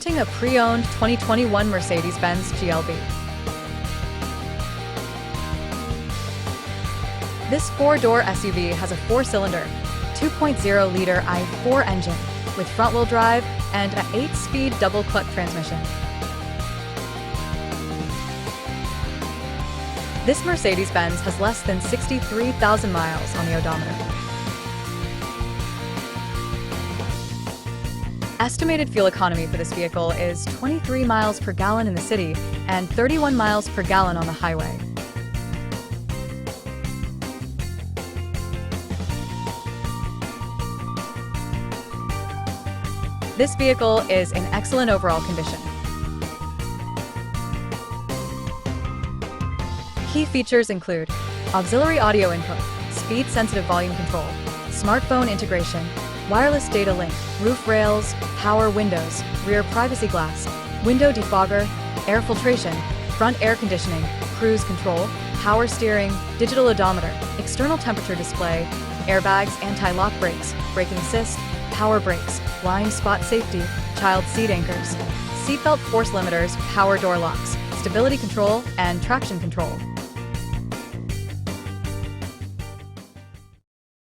A pre-owned 2021 Mercedes-Benz GLB. This four-door SUV has a four-cylinder, 2.0-liter i4 engine with front-wheel drive and an 8-speed double-clutch transmission. This Mercedes-Benz has less than 63,000 miles on the odometer. Estimated fuel economy for this vehicle is 23 miles per gallon in the city and 31 miles per gallon on the highway. This vehicle is in excellent overall condition. Key features include auxiliary audio input, speed-sensitive volume control, smartphone integration, wireless data link, roof rails, power windows, rear privacy glass, window defogger, air filtration, front air conditioning, cruise control, power steering, digital odometer, external temperature display, airbags, anti-lock brakes, braking assist, power brakes, blind spot safety, child seat anchors, seatbelt force limiters, power door locks, stability control, and traction control.